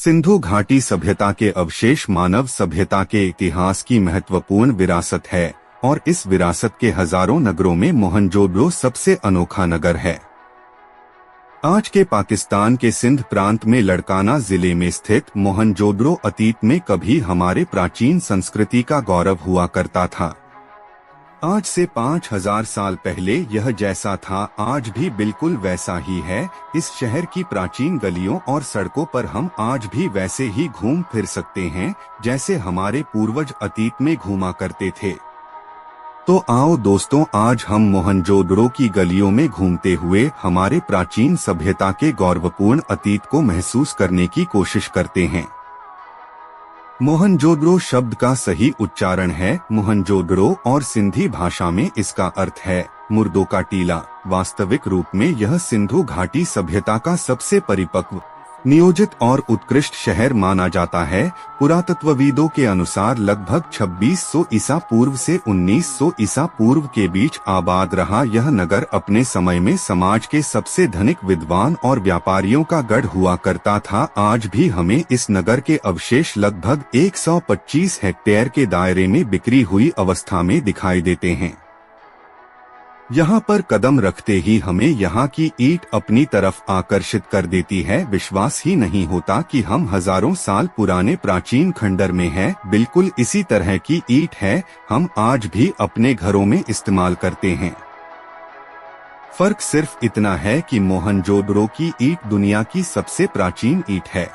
सिंधु घाटी सभ्यता के अवशेष मानव सभ्यता के इतिहास की महत्वपूर्ण विरासत है और इस विरासत के हजारों नगरों में मोहनजोदड़ो सबसे अनोखा नगर है। आज के पाकिस्तान के सिंध प्रांत में लड़काना जिले में स्थित मोहनजोदड़ो अतीत में कभी हमारे प्राचीन संस्कृति का गौरव हुआ करता था। आज से 5000 साल पहले यह जैसा था आज भी बिल्कुल वैसा ही है। इस शहर की प्राचीन गलियों और सड़कों पर हम आज भी वैसे ही घूम फिर सकते हैं जैसे हमारे पूर्वज अतीत में घूमा करते थे। तो आओ दोस्तों, आज हम मोहनजोदड़ो की गलियों में घूमते हुए हमारे प्राचीन सभ्यता के गौरवपूर्ण अतीत को महसूस करने की कोशिश करते हैं। मोहनजोदड़ो शब्द का सही उच्चारण है मोहनजोदड़ो और सिंधी भाषा में इसका अर्थ है मुर्दों का टीला। वास्तविक रूप में यह सिंधु घाटी सभ्यता का सबसे परिपक्व, नियोजित और उत्कृष्ट शहर माना जाता है। पुरातत्वविदों के अनुसार लगभग 2600 ईसा पूर्व से 1900 ईसा पूर्व के बीच आबाद रहा यह नगर अपने समय में समाज के सबसे धनिक विद्वान और व्यापारियों का गढ़ हुआ करता था। आज भी हमें इस नगर के अवशेष लगभग 125 हेक्टेयर के दायरे में बिखरी हुई अवस्था में दिखाई देते हैं। यहाँ पर कदम रखते ही हमें यहाँ की ईंट अपनी तरफ आकर्षित कर देती है। विश्वास ही नहीं होता कि हम हजारों साल पुराने प्राचीन खंडर में हैं। बिल्कुल इसी तरह की ईंट है हम आज भी अपने घरों में इस्तेमाल करते हैं। फर्क सिर्फ इतना है कि मोहनजोदड़ो की ईंट दुनिया की सबसे प्राचीन ईंट है।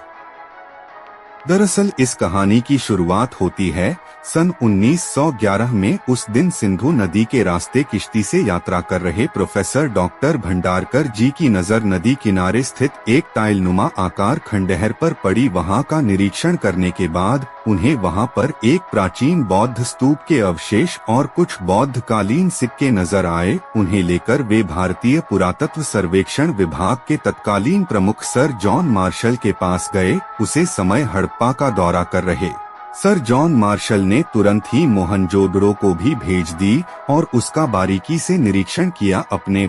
दरअसल इस कहानी की शुरुआत होती है सन 1911 में। उस दिन सिंधु नदी के रास्ते किश्ती से यात्रा कर रहे प्रोफेसर डॉक्टर भंडारकर जी की नजर नदी किनारे स्थित एक टाइलनुमा आकार खंडहर पर पड़ी। वहां का निरीक्षण करने के बाद उन्हें वहां पर एक प्राचीन बौद्ध स्तूप के अवशेष और कुछ बौद्ध कालीन सिक्के नजर आए। उन्हें लेकर वे भारतीय पुरातत्व सर्वेक्षण विभाग के तत्कालीन प्रमुख सर जॉन मार्शल के पास गए। उसे समय हड़प्पा का दौरा कर रहे सर जॉन मार्शल ने तुरंत ही मोहनजोदड़ो को भी भेज दी और उसका बारीकी से निरीक्षण किया। अपने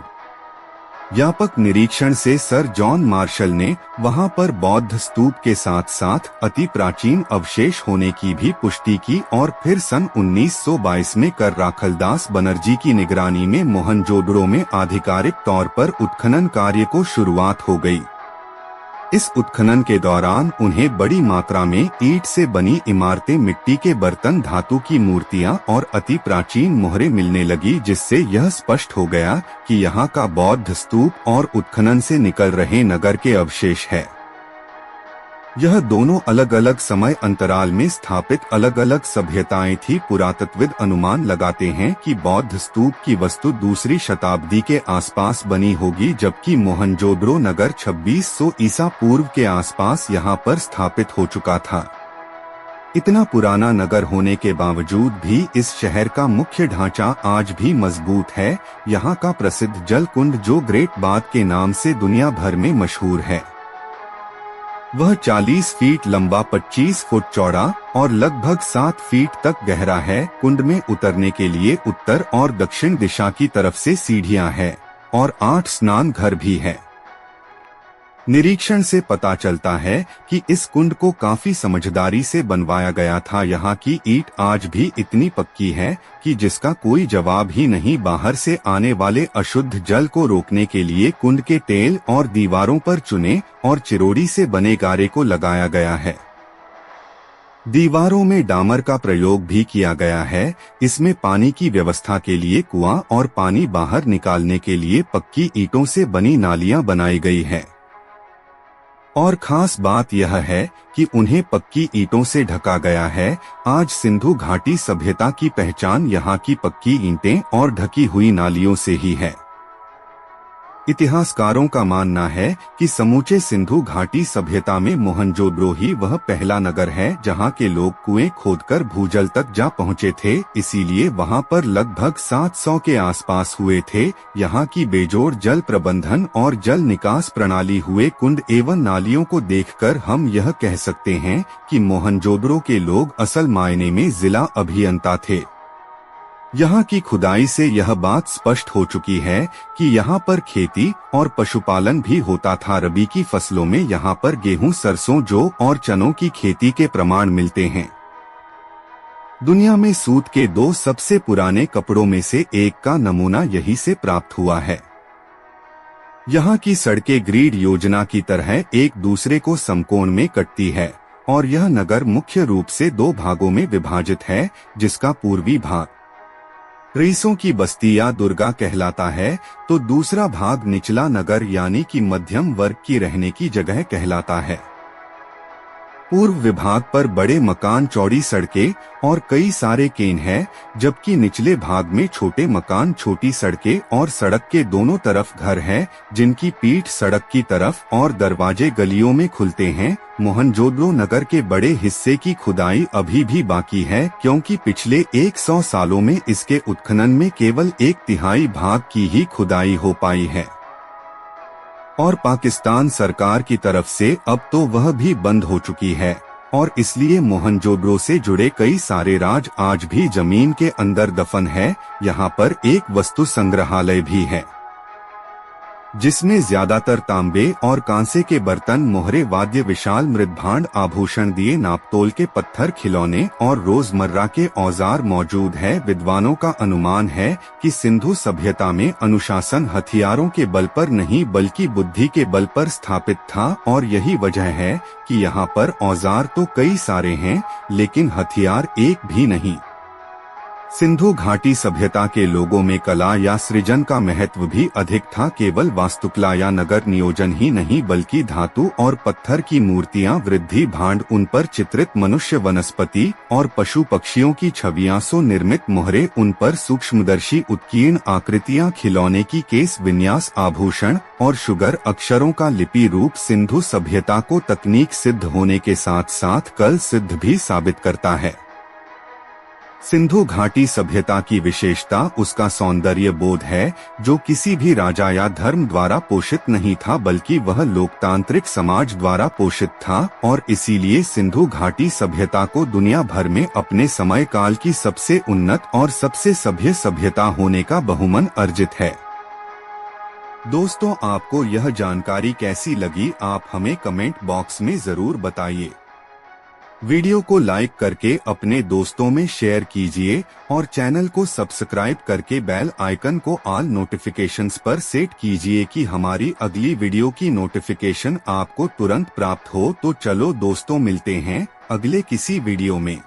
व्यापक निरीक्षण से सर जॉन मार्शल ने वहां पर बौद्ध स्तूप के साथ साथ अति प्राचीन अवशेष होने की भी पुष्टि की और फिर सन 1922 में कर राखलदास बनर्जी की निगरानी में मोहनजोदड़ो में आधिकारिक तौर पर उत्खनन कार्य को शुरुआत हो गई। इस उत्खनन के दौरान उन्हें बड़ी मात्रा में ईंट से बनी इमारतें, मिट्टी के बर्तन, धातु की मूर्तियां और अति प्राचीन मोहरें मिलने लगी, जिससे यह स्पष्ट हो गया कि यहाँ का बौद्ध स्तूप और उत्खनन से निकल रहे नगर के अवशेष है। यह दोनों अलग अलग समय अंतराल में स्थापित अलग अलग सभ्यताएं थी। पुरातत्वविद अनुमान लगाते हैं कि बौद्ध स्तूप की वस्तु दूसरी शताब्दी के आसपास बनी होगी, जबकि मोहनजोदड़ो नगर 2600 ईसा पूर्व के आसपास यहाँ पर स्थापित हो चुका था। इतना पुराना नगर होने के बावजूद भी इस शहर का मुख्य ढांचा आज भी मजबूत है। यहाँ का प्रसिद्ध जल कुंड जो ग्रेट बाथ के नाम से दुनिया भर में मशहूर है, वह 40 फीट लंबा, 25 फुट चौड़ा और लगभग 7 फीट तक गहरा है। कुंड में उतरने के लिए उत्तर और दक्षिण दिशा की तरफ से सीढ़ियां हैं और 8 स्नान घर भी है। निरीक्षण से पता चलता है कि इस कुंड को काफी समझदारी से बनवाया गया था। यहाँ की ईंट आज भी इतनी पक्की है कि जिसका कोई जवाब ही नहीं। बाहर से आने वाले अशुद्ध जल को रोकने के लिए कुंड के टेल और दीवारों पर चुने और चिरोड़ी से बने गारे को लगाया गया है। दीवारों में डामर का प्रयोग भी किया गया है। इसमें पानी की व्यवस्था के लिए कुआं और पानी बाहर निकालने के लिए पक्की ईंटों से बनी नालियां बनाई गई है। और खास बात यह है कि उन्हें पक्की ईंटों से ढका गया है। आज सिंधु घाटी सभ्यता की पहचान यहाँ की पक्की ईंटें और ढकी हुई नालियों से ही है। इतिहासकारों का मानना है कि समूचे सिंधु घाटी सभ्यता में मोहनजोदड़ो ही वह पहला नगर है जहां के लोग कुएं खोदकर भूजल तक जा पहुंचे थे। इसीलिए वहां पर लगभग 700 के आसपास हुए थे। यहां की बेजोड़ जल प्रबंधन और जल निकास प्रणाली हुए कुंड एवं नालियों को देखकर हम यह कह सकते हैं कि मोहनजोदड़ो के लोग असल मायने में जिला अभियंता थे। यहाँ की खुदाई से यह बात स्पष्ट हो चुकी है कि यहाँ पर खेती और पशुपालन भी होता था। रबी की फसलों में यहाँ पर गेहूं, सरसों, जौ और चनों की खेती के प्रमाण मिलते हैं। दुनिया में सूत के 2 सबसे पुराने कपड़ों में से एक का नमूना यहीं से प्राप्त हुआ है। यहाँ की सड़कें ग्रिड योजना की तरह एक दूसरे को समकोण में कटती है और यह नगर मुख्य रूप से 2 भागों में विभाजित है, जिसका पूर्वी भाग रईसों की बस्ती या दुर्गा कहलाता है तो दूसरा भाग निचला नगर यानी कि मध्यम वर्ग की रहने की जगह कहलाता है। पूर्व विभाग पर बड़े मकान, चौड़ी सड़कें और कई सारे केन हैं, जबकि निचले भाग में छोटे मकान, छोटी सड़कें और सड़क के दोनों तरफ घर हैं, जिनकी पीठ सड़क की तरफ और दरवाजे गलियों में खुलते हैं। मोहनजोदड़ो नगर के बड़े हिस्से की खुदाई अभी भी बाकी है, क्योंकि पिछले 100 सालों में इसके उत्खनन में केवल 1/3 भाग की ही खुदाई हो पाई है और पाकिस्तान सरकार की तरफ से अब तो वह भी बंद हो चुकी है और इसलिए मोहनजोदड़ो से जुड़े कई सारे राज आज भी जमीन के अंदर दफन है। यहाँ पर एक वस्तु संग्रहालय भी है, जिसमें ज्यादातर तांबे और कांसे के बर्तन, मोहरे, वाद्य, विशाल मृदभांड, आभूषण, दिए, नापतोल के पत्थर, खिलौने और रोजमर्रा के औजार मौजूद है। विद्वानों का अनुमान है कि सिंधु सभ्यता में अनुशासन हथियारों के बल पर नहीं बल्कि बुद्धि के बल पर स्थापित था और यही वजह है कि यहाँ पर औजार तो कई सारे हैं लेकिन हथियार एक भी नहीं। सिंधु घाटी सभ्यता के लोगों में कला या सृजन का महत्व भी अधिक था। केवल वास्तुकला या नगर नियोजन ही नहीं बल्कि धातु और पत्थर की मूर्तियां, वृद्धि भांड, उन पर चित्रित मनुष्य, वनस्पति और पशु पक्षियों की छवियां, निर्मित मोहरे, उन पर सूक्ष्मदर्शी उत्कीर्ण आकृतियां, खिलौने की केस विन्यास, आभूषण और शुगर अक्षरों का लिपि रूप सिंधु सभ्यता को तकनीक सिद्ध होने के साथ साथ कल सिद्ध भी साबित करता है। सिंधु घाटी सभ्यता की विशेषता उसका सौंदर्य बोध है, जो किसी भी राजा या धर्म द्वारा पोषित नहीं था बल्कि वह लोकतांत्रिक समाज द्वारा पोषित था और इसीलिए सिंधु घाटी सभ्यता को दुनिया भर में अपने समय काल की सबसे उन्नत और सबसे सभ्य सभ्यता होने का बहुमान अर्जित है। दोस्तों, आपको यह जानकारी कैसी लगी, आप हमें कमेंट बॉक्स में जरूर बताइए। वीडियो को लाइक करके अपने दोस्तों में शेयर कीजिए और चैनल को सब्सक्राइब करके बेल आइकन को ऑल नोटिफिकेशंस पर सेट कीजिए कि हमारी अगली वीडियो की नोटिफिकेशन आपको तुरंत प्राप्त हो। तो चलो दोस्तों, मिलते हैं अगले किसी वीडियो में।